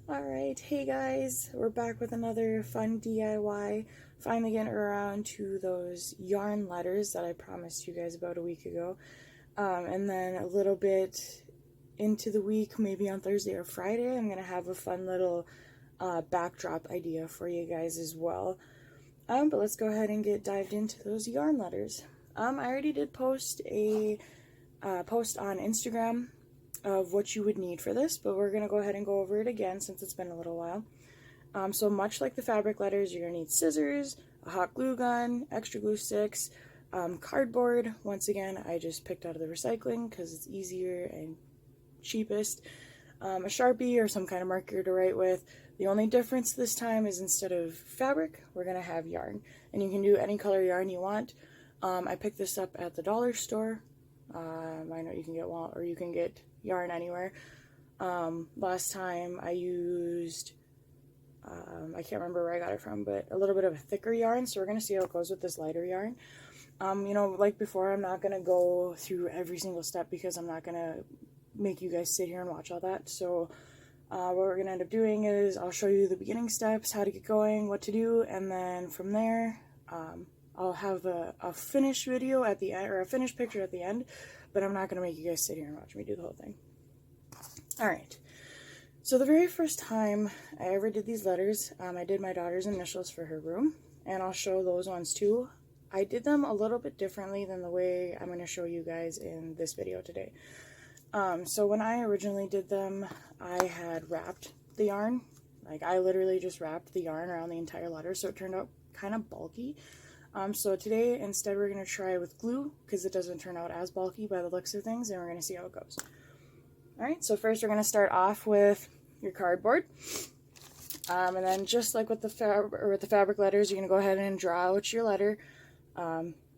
Alright, hey guys, we're back with another fun DIY. Finally getting around to those yarn letters that I promised you guys about a week ago. And then a little bit into the week, maybe on Thursday or Friday, I'm going to have a fun little backdrop idea for you guys as well. But let's go ahead and get dived into those yarn letters. I already did post a post on Instagram of what you would need for this, but we're going to go ahead and go over it again since it's been a little while. So much like the fabric letters, you're going to need scissors, a hot glue gun, extra glue sticks, cardboard. Once again, I just picked out of the recycling because it's easier and cheapest. A Sharpie or some kind of marker to write with. The only difference this time is instead of fabric, we're going to have yarn. And you can do any color yarn you want. I picked this up at the dollar store. I know you can get or you can get yarn anywhere. Last time I used, I can't remember where I got it from, but a little bit of a thicker yarn, so we're going to see how it goes with this lighter yarn. You know, like before, I'm not going to go through every single step because I'm not going to make you guys sit here and watch all that. So what we're going to end up doing is I'll show you the beginning steps, how to get going, what to do, and then from there, I'll have a finished video at the end, or a finished picture at the end, but I'm not going to make you guys sit here and watch me do the whole thing. Alright, so the very first time I ever did these letters, I did my daughter's initials for her room, and I'll show those ones too. I did them a little bit differently than the way I'm going to show you guys in this video today. So when I originally did them, I had wrapped the yarn. Like, I literally just wrapped the yarn around the entire letter, so it turned out kind of bulky. So today, instead, we're going to try with glue, because it doesn't turn out as bulky by the looks of things, and we're going to see how it goes. Alright, so first we're going to start off with your cardboard. And then just like with the fabric letters, you're going to go ahead and draw out your letter.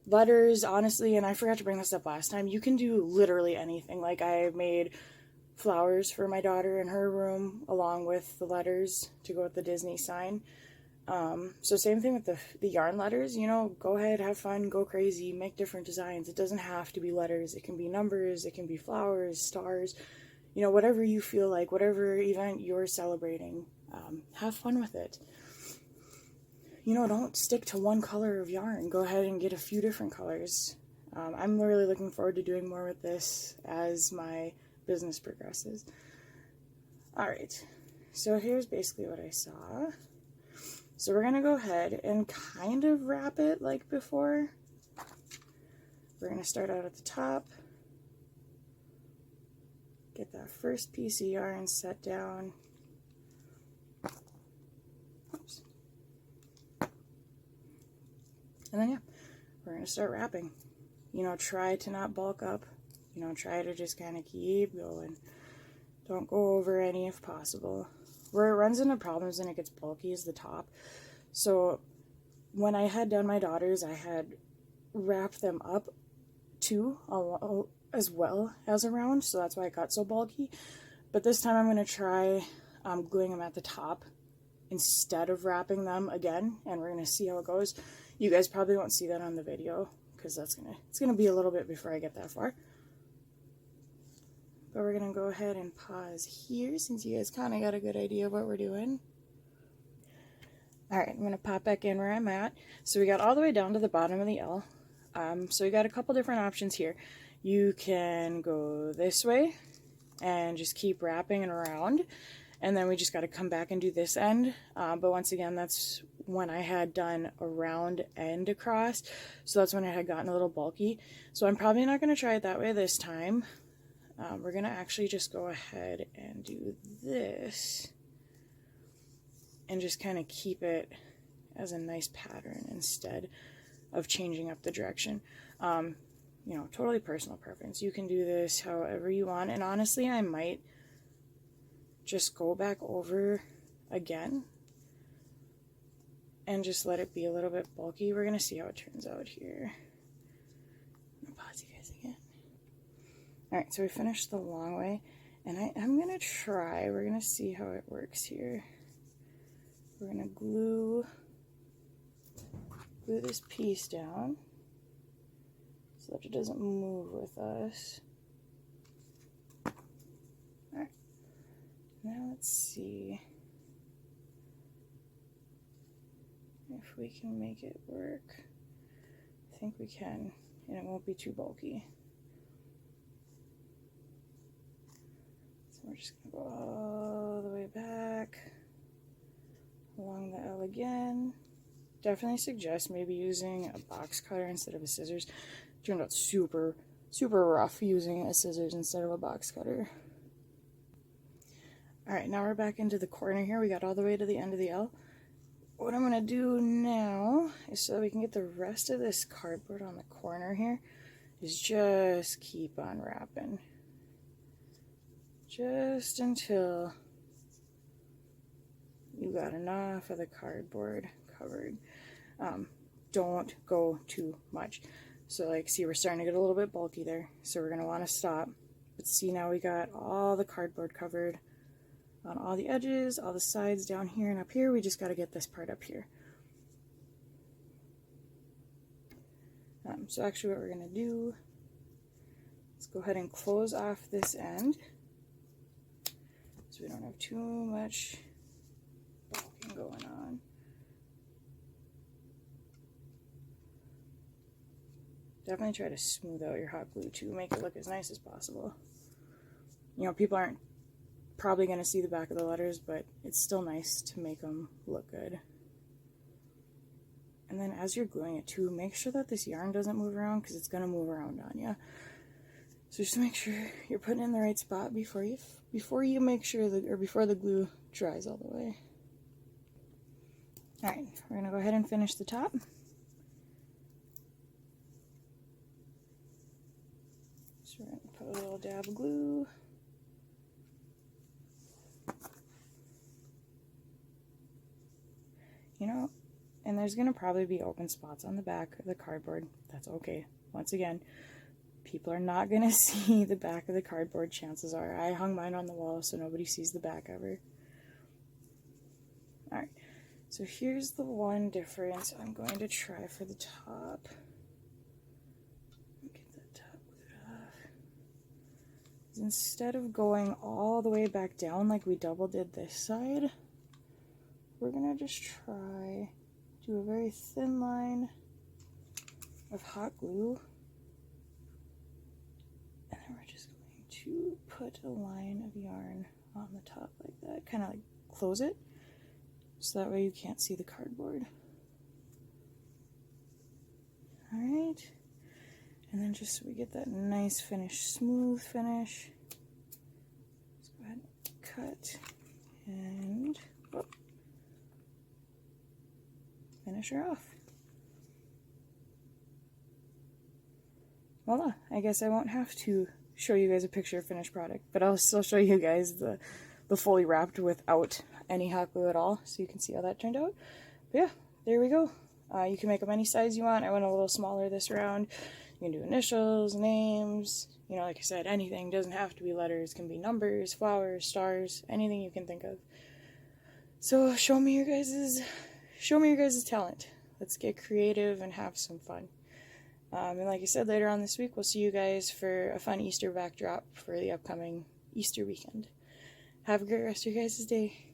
Letters, honestly, and I forgot to bring this up last time, you can do literally anything. Like, I made flowers for my daughter in her room, along with the letters to go with the Disney sign. So same thing with the yarn letters, you know, go ahead, have fun, go crazy, make different designs. It doesn't have to be letters, it can be numbers, it can be flowers, stars, you know, whatever you feel like, whatever event you're celebrating, have fun with it. You know, don't stick to one color of yarn, go ahead and get a few different colors. I'm really looking forward to doing more with this as my business progresses. Alright, so here's basically what I saw. So we're going to go ahead and kind of wrap it like before. We're going to start out at the top. Get that first piece of yarn set down. Oops. And then, yeah, we're going to start wrapping. You know, try to not bulk up. You know, try to just kind of keep going. Don't go over any if possible. Where it runs into problems and it gets bulky is the top. So when I had done my daughters, I had wrapped them up too, as well as around, so that's why it got so bulky. But this time I'm going to try gluing them at the top instead of wrapping them again, and we're going to see how it goes. You guys probably won't see that on the video because it's gonna be a little bit before I get that far. But we're going to go ahead and pause here since you guys kind of got a good idea of what we're doing. Alright, I'm going to pop back in where I'm at. So we got all the way down to the bottom of the L. So we got a couple different options here. You can go this way and just keep wrapping it around. And then we just got to come back and do this end. But once again, that's when I had done a round end across. So that's when it had gotten a little bulky. So I'm probably not going to try it that way this time. We're going to actually just go ahead and do this and just kind of keep it as a nice pattern instead of changing up the direction. You know, totally personal preference. You can do this however you want, and honestly, I might just go back over again and just let it be a little bit bulky. We're going to see how it turns out here. I'm going to pause you guys again. Alright, so we finished the long way, and I'm going to try, we're going to see how it works here. We're going to glue this piece down so that it doesn't move with us. Alright, now let's see. if we can make it work. I think we can, and it won't be too bulky. So we're just going to go all the way back along the L again. Definitely suggest maybe using a box cutter instead of a scissors. It turned out super rough using a scissors instead of a box cutter. Alright, now we're back into the corner here. We got all the way to the end of the L. What I'm going to do now is so that we can get the rest of this cardboard on the corner here is just keep on wrapping. Just until you got enough of the cardboard covered. Don't go too much. So like, see, we're starting to get a little bit bulky there, so we're going to want to stop. But see, now we got all the cardboard covered on all the edges, all the sides down here and up here. We just got to get this part up here. So actually what we're going to do, let's go ahead and close off this end so we don't have too much bulking going on. Definitely try to smooth out your hot glue too, make it look as nice as possible. You know, people aren't probably going to see the back of the letters, but it's still nice to make them look good. And then as you're gluing it too, make sure that this yarn doesn't move around, because it's going to move around on you. So just make sure you're putting it in the right spot before you make sure before the glue dries all the way. Alright, we're going to go ahead and finish the top. So we're going to put a little dab of glue. You know, and there's going to probably be open spots on the back of the cardboard. That's okay. Once again, people are not going to see the back of the cardboard, chances are. I hung mine on the wall so nobody sees the back ever. Alright, so here's the one difference I'm going to try for the top. Get that top glued off. Instead of going all the way back down like we double did this side, we're going to just try do a very thin line of hot glue, and then we're just going to put a line of yarn on the top like that, kind of like close it, so that way you can't see the cardboard. Alright, and then just so we get that nice finish, smooth finish, let's go ahead and cut and whoop, finish her off. Voila, I guess I won't have to show you guys a picture of finished product, but I'll still show you guys the fully wrapped without any hot glue at all, so you can see how that turned out. But yeah, there we go. You can make them any size you want. I went a little smaller this round. You can do initials, names, you know, like I said, anything. Doesn't have to be letters, it can be numbers, flowers, stars, anything you can think of. So show me your guys' talent. Let's get creative and have some fun. And like I said, later on this week, we'll see you guys for a fun Easter backdrop for the upcoming Easter weekend. Have a great rest of your guys' day.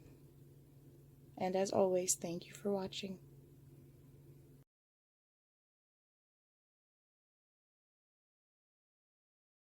And as always, thank you for watching.